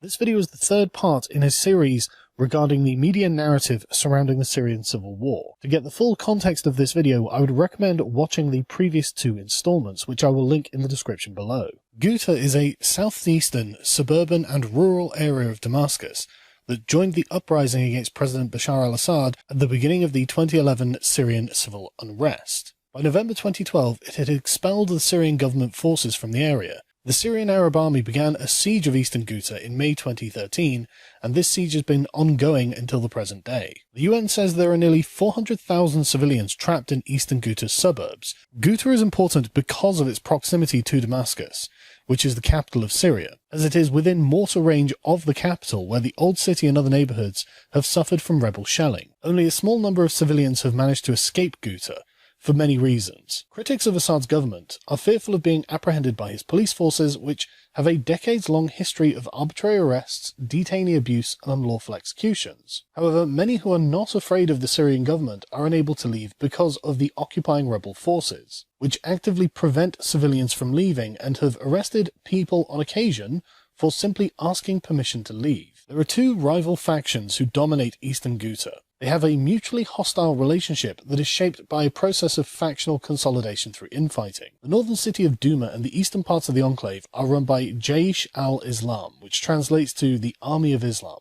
This video is the third part in a series regarding the media narrative surrounding the Syrian civil war. To get the full context of this video, I would recommend watching the previous two installments, which I will link in the description below. Ghouta is a southeastern, suburban and rural area of Damascus that joined the uprising against President Bashar al-Assad at the beginning of the 2011 Syrian civil unrest. By November 2012, it had expelled the Syrian government forces from the area. The Syrian Arab Army began a siege of eastern Ghouta in May 2013, and this siege has been ongoing until the present day. The UN says there are nearly 400,000 civilians trapped in eastern Ghouta's suburbs. Ghouta is important because of its proximity to Damascus, which is the capital of Syria, as it is within mortar range of the capital, where the old city and other neighbourhoods have suffered from rebel shelling. Only a small number of civilians have managed to escape Ghouta, for many reasons. Critics of Assad's government are fearful of being apprehended by his police forces, which have a decades-long history of arbitrary arrests, detainee abuse and unlawful executions. However, many who are not afraid of the Syrian government are unable to leave because of the occupying rebel forces, which actively prevent civilians from leaving and have arrested people on occasion for simply asking permission to leave. There are two rival factions who dominate eastern Ghouta. They have a mutually hostile relationship that is shaped by a process of factional consolidation through infighting. The northern city of Douma and the eastern parts of the enclave are run by Jaish al-Islam, which translates to the Army of Islam,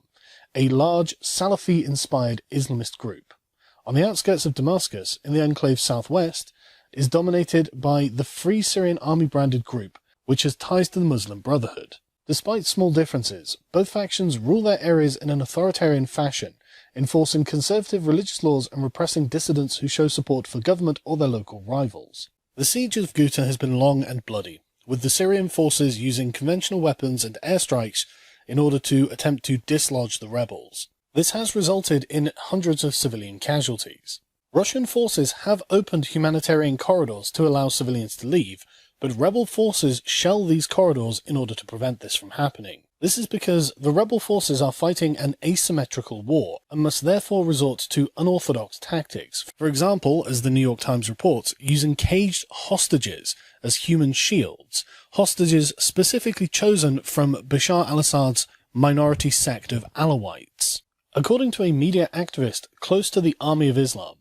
a large Salafi-inspired Islamist group. On the outskirts of Damascus, in the enclave's southwest, is dominated by the Free Syrian Army branded group, which has ties to the Muslim Brotherhood. Despite small differences, both factions rule their areas in an authoritarian fashion, enforcing conservative religious laws and repressing dissidents who show support for government or their local rivals. The siege of Ghouta has been long and bloody, with the Syrian forces using conventional weapons and airstrikes in order to attempt to dislodge the rebels. This has resulted in hundreds of civilian casualties. Russian forces have opened humanitarian corridors to allow civilians to leave, but rebel forces shell these corridors in order to prevent this from happening. This is because the rebel forces are fighting an asymmetrical war and must therefore resort to unorthodox tactics. For example, as the New York Times reports, using caged hostages as human shields, hostages specifically chosen from Bashar al-Assad's minority sect of Alawites. According to a media activist close to the Army of Islam,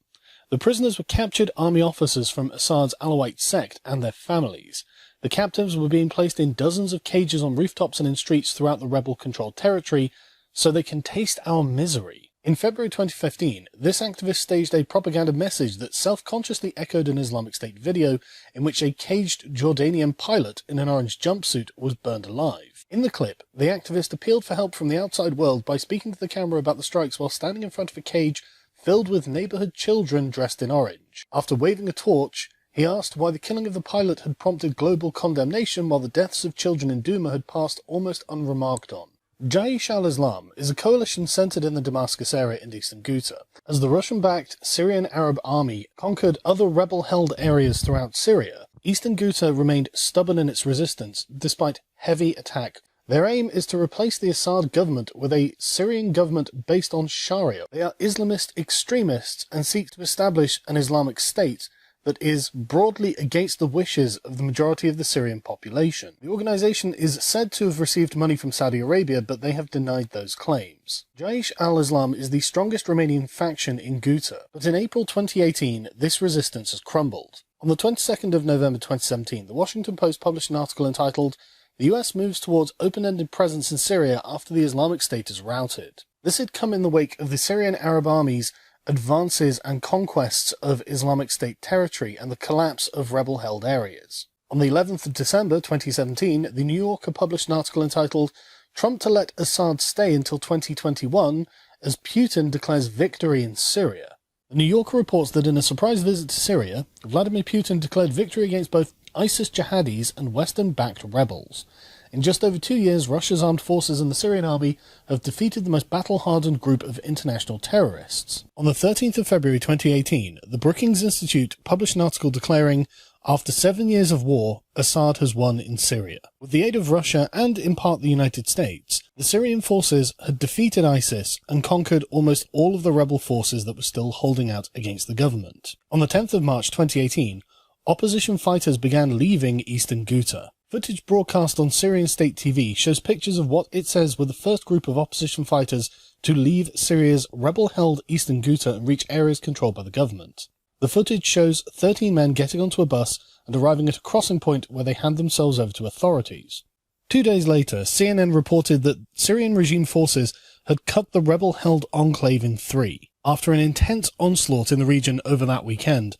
the prisoners were captured army officers from Assad's Alawite sect and their families. The captives were being placed in dozens of cages on rooftops and in streets throughout the rebel-controlled territory so they can taste our misery. In February 2015, this activist staged a propaganda message that self-consciously echoed an Islamic State video in which a caged Jordanian pilot in an orange jumpsuit was burned alive. In the clip, the activist appealed for help from the outside world by speaking to the camera about the strikes while standing in front of a cage filled with neighborhood children dressed in orange. After waving a torch, he asked why the killing of the pilot had prompted global condemnation while the deaths of children in Douma had passed almost unremarked on. Jaish al-Islam is a coalition centered in the Damascus area in eastern Ghouta. As the Russian-backed Syrian Arab Army conquered other rebel-held areas throughout Syria, eastern Ghouta remained stubborn in its resistance despite heavy attack. Their aim is to replace the Assad government with a Syrian government based on Sharia. They are Islamist extremists and seek to establish an Islamic State that is broadly against the wishes of the majority of the Syrian population. The organization is said to have received money from Saudi Arabia, but they have denied those claims. Jaish al-Islam is the strongest remaining faction in Ghouta, but in April 2018, this resistance has crumbled. On the 22nd of November 2017, the Washington Post published an article entitled, "The US moves towards open-ended presence in Syria after the Islamic State is routed." This had come in the wake of the Syrian Arab Army's advances and conquests of Islamic State territory and the collapse of rebel-held areas. On the 11th of December 2017, the New Yorker published an article entitled, "Trump to let Assad stay until 2021 as Putin declares victory in Syria." The New Yorker reports that in a surprise visit to Syria, Vladimir Putin declared victory against both ISIS jihadis and Western-backed rebels. In just over 2 years, Russia's armed forces and the Syrian army have defeated the most battle-hardened group of international terrorists. On the 13th of February 2018, the Brookings Institute published an article declaring, "After 7 years of war, Assad has won in Syria." With the aid of Russia and, in part, the United States, the Syrian forces had defeated ISIS and conquered almost all of the rebel forces that were still holding out against the government. On the 10th of March 2018, opposition fighters began leaving eastern Ghouta. Footage broadcast on Syrian state TV shows pictures of what it says were the first group of opposition fighters to leave Syria's rebel-held eastern Ghouta and reach areas controlled by the government. The footage shows 13 men getting onto a bus and arriving at a crossing point where they hand themselves over to authorities. 2 days later, CNN reported that Syrian regime forces had cut the rebel-held enclave in three. After an intense onslaught in the region over that weekend,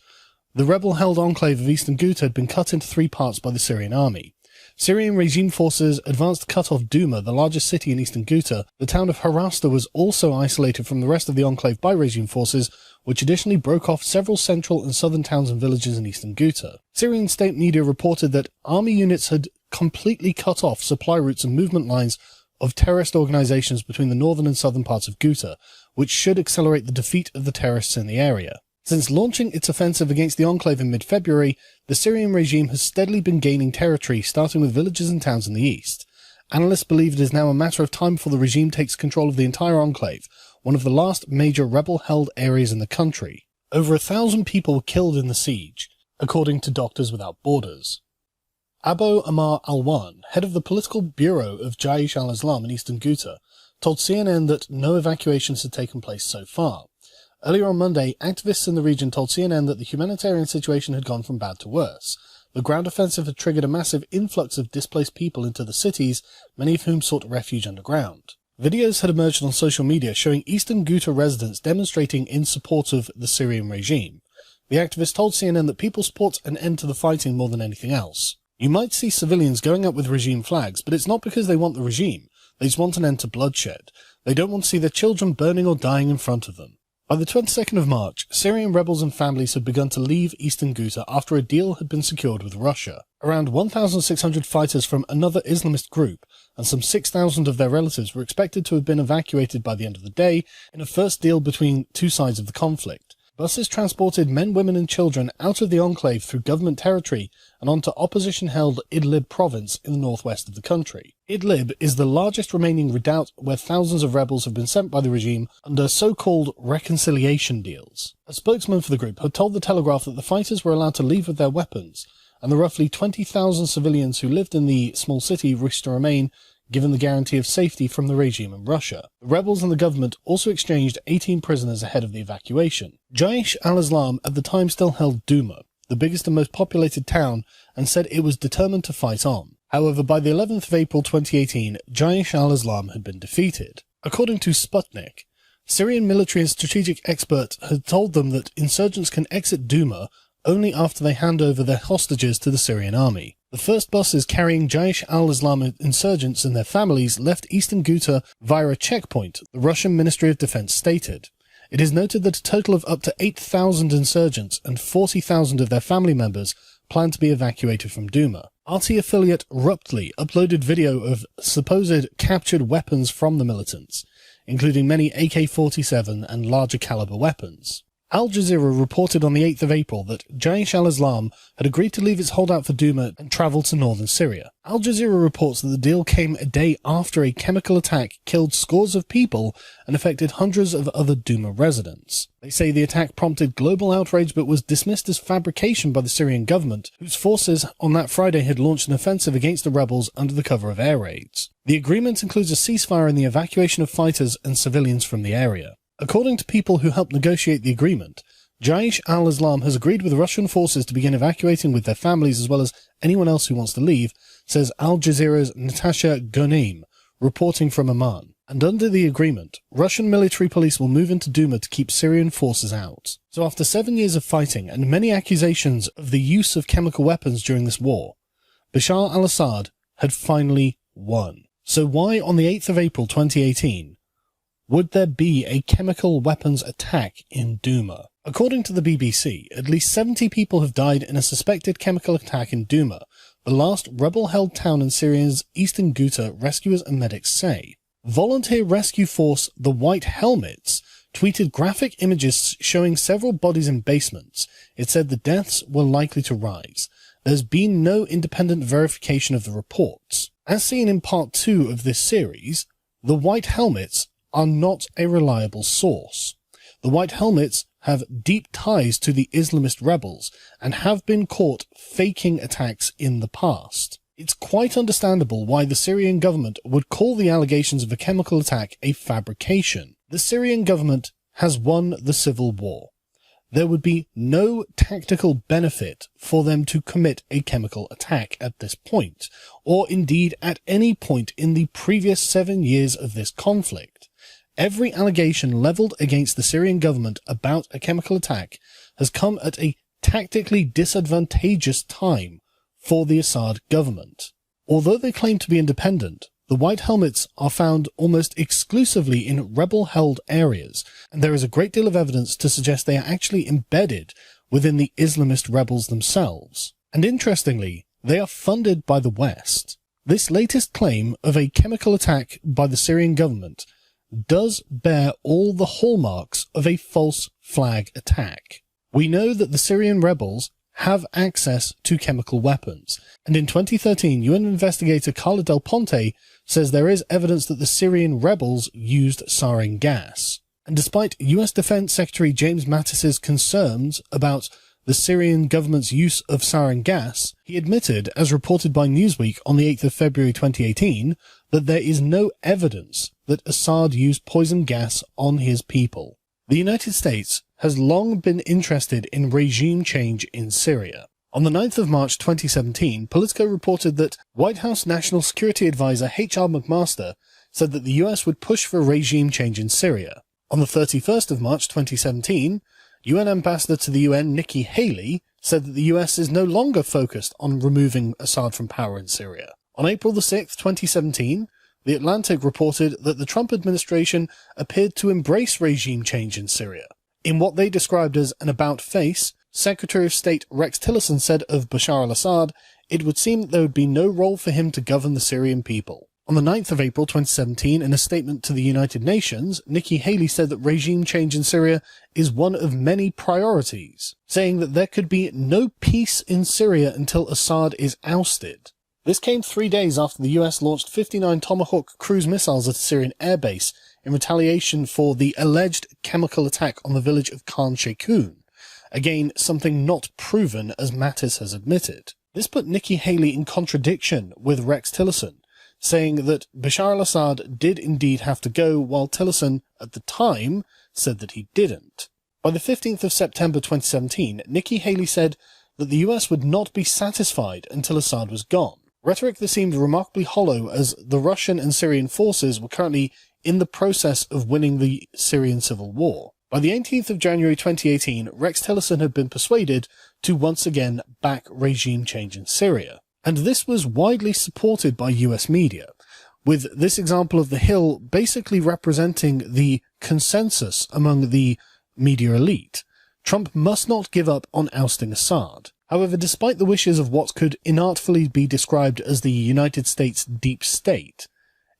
the rebel-held enclave of eastern Ghouta had been cut into 3 parts by the Syrian army. Syrian regime forces advanced to cut off Douma, the largest city in eastern Ghouta. The town of Harasta was also isolated from the rest of the enclave by regime forces, which additionally broke off several central and southern towns and villages in eastern Ghouta. Syrian state media reported that army units had completely cut off supply routes and movement lines of terrorist organizations between the northern and southern parts of Ghouta, which should accelerate the defeat of the terrorists in the area. Since launching its offensive against the enclave in mid-February, the Syrian regime has steadily been gaining territory, starting with villages and towns in the east. Analysts believe it is now a matter of time before the regime takes control of the entire enclave, one of the last major rebel-held areas in the country. Over 1,000 people were killed in the siege, according to Doctors Without Borders. Abu Amar Alwan, head of the political bureau of Jaish al-Islam in eastern Ghouta, told CNN that no evacuations had taken place so far. Earlier on Monday, activists in the region told CNN that the humanitarian situation had gone from bad to worse. The ground offensive had triggered a massive influx of displaced people into the cities, many of whom sought refuge underground. Videos had emerged on social media showing eastern Ghouta residents demonstrating in support of the Syrian regime. The activists told CNN that people support an end to the fighting more than anything else. You might see civilians going up with regime flags, but it's not because they want the regime. They just want an end to bloodshed. They don't want to see their children burning or dying in front of them. By the 22nd of March, Syrian rebels and families had begun to leave eastern Ghouta after a deal had been secured with Russia. Around 1,600 fighters from another Islamist group and some 6,000 of their relatives were expected to have been evacuated by the end of the day in a first deal between 2 sides of the conflict. Buses transported men, women and children out of the enclave through government territory and onto opposition-held Idlib province in the northwest of the country. Idlib is the largest remaining redoubt where thousands of rebels have been sent by the regime under so-called reconciliation deals. A spokesman for the group had told The Telegraph that the fighters were allowed to leave with their weapons, and the roughly 20,000 civilians who lived in the small city wished to remain, given the guarantee of safety from the regime in Russia. The rebels and the government also exchanged 18 prisoners ahead of the evacuation. Jaish al-Islam at the time still held Douma, the biggest and most populated town, and said it was determined to fight on. However, by the 11th of April 2018, Jaish al-Islam had been defeated. According to Sputnik, Syrian military and strategic experts had told them that insurgents can exit Douma only after they hand over their hostages to the Syrian army. The first buses carrying Jaish al-Islam insurgents and their families left eastern Ghouta via a checkpoint, the Russian Ministry of Defense stated. It is noted that a total of up to 8,000 insurgents and 40,000 of their family members plan to be evacuated from Douma. RT affiliate Reupload uploaded video of supposed captured weapons from the militants, including many AK-47 and larger caliber weapons. Al Jazeera reported on the 8th of April that Jaish al-Islam had agreed to leave its holdout for Douma and travel to northern Syria. Al Jazeera reports that the deal came a day after a chemical attack killed scores of people and affected hundreds of other Douma residents. They say the attack prompted global outrage but was dismissed as fabrication by the Syrian government, whose forces on that Friday had launched an offensive against the rebels under the cover of air raids. The agreement includes a ceasefire and the evacuation of fighters and civilians from the area. According to people who helped negotiate the agreement, Jaish al-Islam has agreed with Russian forces to begin evacuating with their families as well as anyone else who wants to leave, says Al Jazeera's Natasha Ghonaim, reporting from Amman. And under the agreement, Russian military police will move into Douma to keep Syrian forces out. So after 7 years of fighting and many accusations of the use of chemical weapons during this war, Bashar al-Assad had finally won. So why on the 8th of April 2018 would there be a chemical weapons attack in Douma? According to the BBC, at least 70 people have died in a suspected chemical attack in Douma, the last rebel-held town in Syria's eastern Ghouta, rescuers and medics say. Volunteer rescue force The White Helmets tweeted graphic images showing several bodies in basements. It said the deaths were likely to rise. There's been no independent verification of the reports. As seen in part 2 of this series, The White Helmets are not a reliable source. The White Helmets have deep ties to the Islamist rebels and have been caught faking attacks in the past. It's quite understandable why the Syrian government would call the allegations of a chemical attack a fabrication. The Syrian government has won the civil war. There would be no tactical benefit for them to commit a chemical attack at this point, or indeed at any point in the previous 7 years of this conflict. Every allegation levelled against the Syrian government about a chemical attack has come at a tactically disadvantageous time for the Assad government. Although they claim to be independent, the White Helmets are found almost exclusively in rebel-held areas, and there is a great deal of evidence to suggest they are actually embedded within the Islamist rebels themselves. And interestingly, they are funded by the West. This latest claim of a chemical attack by the Syrian government does bear all the hallmarks of a false flag attack. We know that the Syrian rebels have access to chemical weapons, and in 2013 UN investigator Carla Del Ponte says there is evidence that the Syrian rebels used sarin gas. And despite US Defense Secretary James Mattis's concerns about the Syrian government's use of sarin gas, he admitted, as reported by Newsweek on the 8th of February 2018, that there is no evidence that Assad used poison gas on his people. The United States has long been interested in regime change in Syria. On the 9th of March 2017, Politico reported that White House National Security Advisor H.R. McMaster said that the US would push for regime change in Syria. On the 31st of March 2017, UN Ambassador to the UN Nikki Haley said that the US is no longer focused on removing Assad from power in Syria. On April the 6th, 2017, The Atlantic reported that the Trump administration appeared to embrace regime change in Syria. In what they described as an about-face, Secretary of State Rex Tillerson said of Bashar al-Assad, it would seem that there would be no role for him to govern the Syrian people. On the 9th of April 2017, in a statement to the United Nations, Nikki Haley said that regime change in Syria is one of many priorities, saying that there could be no peace in Syria until Assad is ousted. This came 3 days after the US launched 59 Tomahawk cruise missiles at a Syrian airbase in retaliation for the alleged chemical attack on the village of Khan Sheikhoun. Again, something not proven, as Mattis has admitted. This put Nikki Haley in contradiction with Rex Tillerson, saying that Bashar al-Assad did indeed have to go, while Tillerson, at the time, said that he didn't. By the 15th of September 2017, Nikki Haley said that the US would not be satisfied until Assad was gone. Rhetoric that seemed remarkably hollow, as the Russian and Syrian forces were currently in the process of winning the Syrian civil war. By the 18th of January 2018, Rex Tillerson had been persuaded to once again back regime change in Syria. And this was widely supported by US media, with this example of the Hill basically representing the consensus among the media elite. Trump must not give up on ousting Assad. However, despite the wishes of what could inartfully be described as the United States deep state,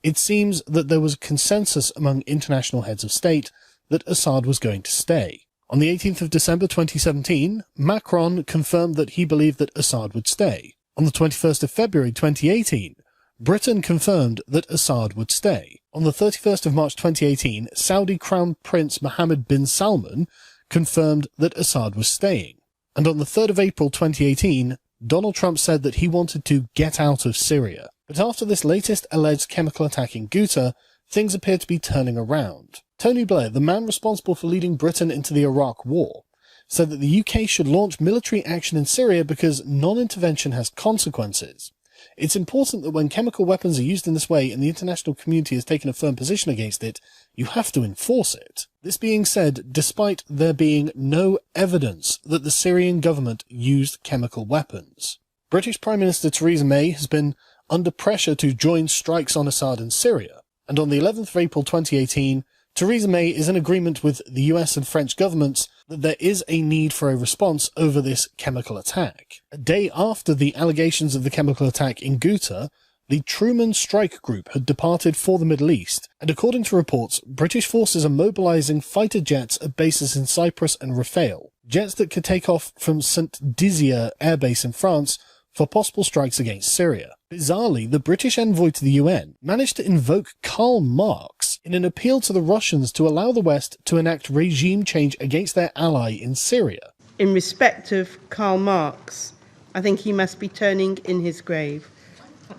it seems that there was a consensus among international heads of state that Assad was going to stay. On the 18th of December 2017, Macron confirmed that he believed that Assad would stay. On the 21st of February 2018, Britain confirmed that Assad would stay. On the 31st of March 2018, Saudi Crown Prince Mohammed bin Salman confirmed that Assad was staying. And on the 3rd of April 2018, Donald Trump said that he wanted to get out of Syria. But after this latest alleged chemical attack in Ghouta, things appear to be turning around. Tony Blair, the man responsible for leading Britain into the Iraq War, said that the UK should launch military action in Syria because non-intervention has consequences. It's important that when chemical weapons are used in this way and the international community has taken a firm position against it, you have to enforce it. This being said, despite there being no evidence that the Syrian government used chemical weapons, British Prime Minister Theresa May has been under pressure to join strikes on Assad and Syria, and on the 11th of April 2018, Theresa May is in agreement with the US and French governments that there is a need for a response over this chemical attack. A day after the allegations of the chemical attack in Ghouta, the Truman Strike Group had departed for the Middle East, and according to reports, British forces are mobilizing fighter jets at bases in Cyprus and Rafale, jets that could take off from St. Dizier Air Base in France for possible strikes against Syria. Bizarrely, the British envoy to the UN managed to invoke Karl Marx in an appeal to the Russians to allow the West to enact regime change against their ally in Syria. In respect of Karl Marx, I think he must be turning in his grave.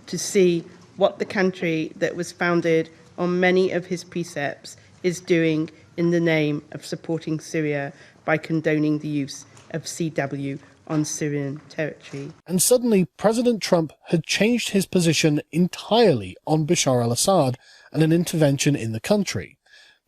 to see what the country that was founded on many of his precepts is doing in the name of supporting Syria by condoning the use of CW on Syrian territory. And suddenly, President Trump had changed his position entirely on Bashar al-Assad and an intervention in the country,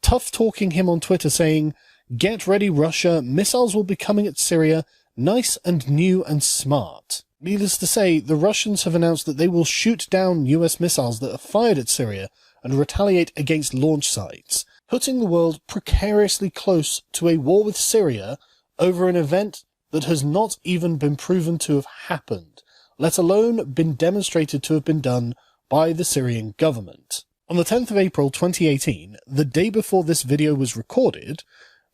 tough-talking him on Twitter saying, "Get ready, Russia, missiles will be coming at Syria, nice and new and smart." Needless to say, the Russians have announced that they will shoot down US missiles that are fired at Syria and retaliate against launch sites, putting the world precariously close to a war with Syria over an event that has not even been proven to have happened, let alone been demonstrated to have been done by the Syrian government. On the 10th of April 2018, the day before this video was recorded,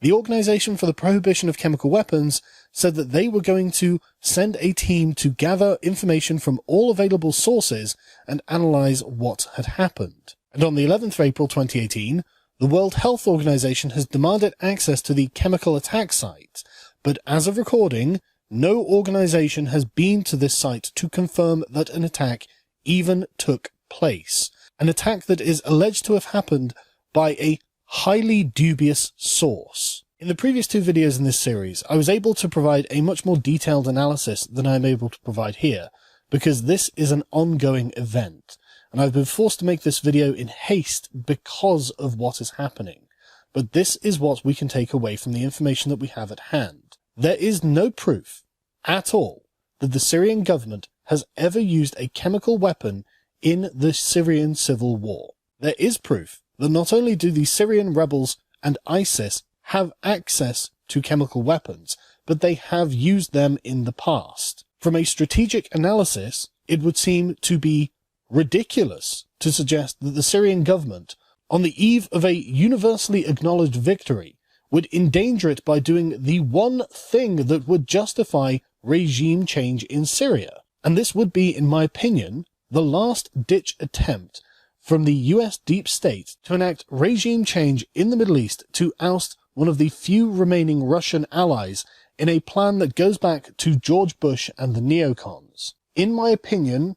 the Organization for the Prohibition of Chemical Weapons said that they were going to send a team to gather information from all available sources and analyze what had happened. And on the 11th of April 2018, the World Health Organization has demanded access to the chemical attack site, but as of recording, no organization has been to this site to confirm that an attack even took place. An attack that is alleged to have happened by a highly dubious source. In the previous two videos in this series, I was able to provide a much more detailed analysis than I am able to provide here, because this is an ongoing event, and I've been forced to make this video in haste because of what is happening. But this is what we can take away from the information that we have at hand. There is no proof at all that the Syrian government has ever used a chemical weapon in the Syrian civil war. There is proof that not only do the Syrian rebels and ISIS have access to chemical weapons, but they have used them in the past. From a strategic analysis, it would seem to be ridiculous to suggest that the Syrian government, on the eve of a universally acknowledged victory, would endanger it by doing the one thing that would justify regime change in Syria. And this would be, in my opinion, the last-ditch attempt from the US deep state to enact regime change in the Middle East to oust one of the few remaining Russian allies in a plan that goes back to George Bush and the neocons. In my opinion,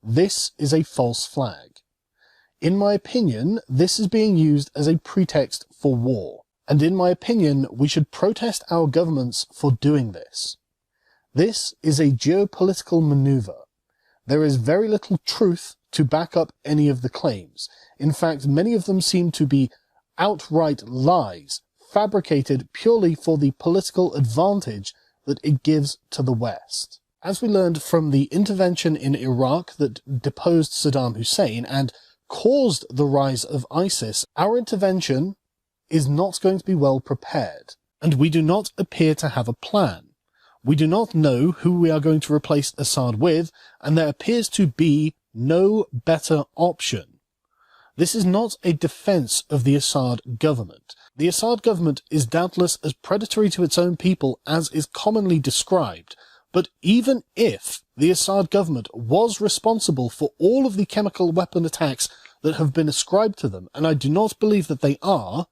this is a false flag. In my opinion, this is being used as a pretext for war. And in my opinion, we should protest our governments for doing this. This is a geopolitical maneuver. There is very little truth to back up any of the claims. In fact, many of them seem to be outright lies, fabricated purely for the political advantage that it gives to the West. As we learned from the intervention in Iraq that deposed Saddam Hussein and caused the rise of ISIS, our intervention is not going to be well prepared, and we do not appear to have a plan. We do not know who we are going to replace Assad with, and there appears to be no better option. This is not a defense of the Assad government. The Assad government is doubtless as predatory to its own people as is commonly described, but even if the Assad government was responsible for all of the chemical weapon attacks that have been ascribed to them, and I do not believe that they are,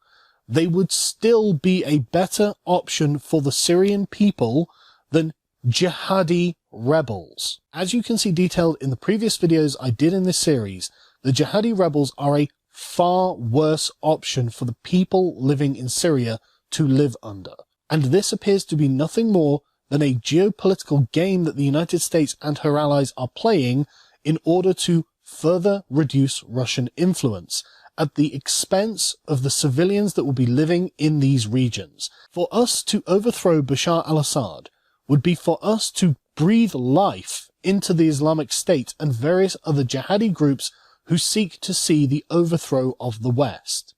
they would still be a better option for the Syrian people than jihadi rebels. As you can see detailed in the previous videos I did in this series, the jihadi rebels are a far worse option for the people living in Syria to live under. And this appears to be nothing more than a geopolitical game that the United States and her allies are playing in order to further reduce Russian influence at the expense of the civilians that will be living in these regions. For us to overthrow Bashar al-Assad would be for us to breathe life into the Islamic State and various other jihadi groups who seek to see the overthrow of the West.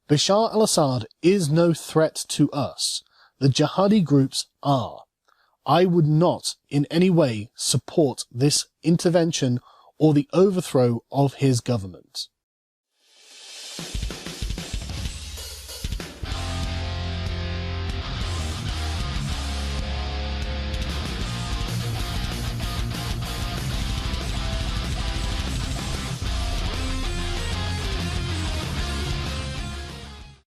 Bashar al-Assad is no threat to us. The jihadi groups are. I would not in any way support this intervention or the overthrow of his government.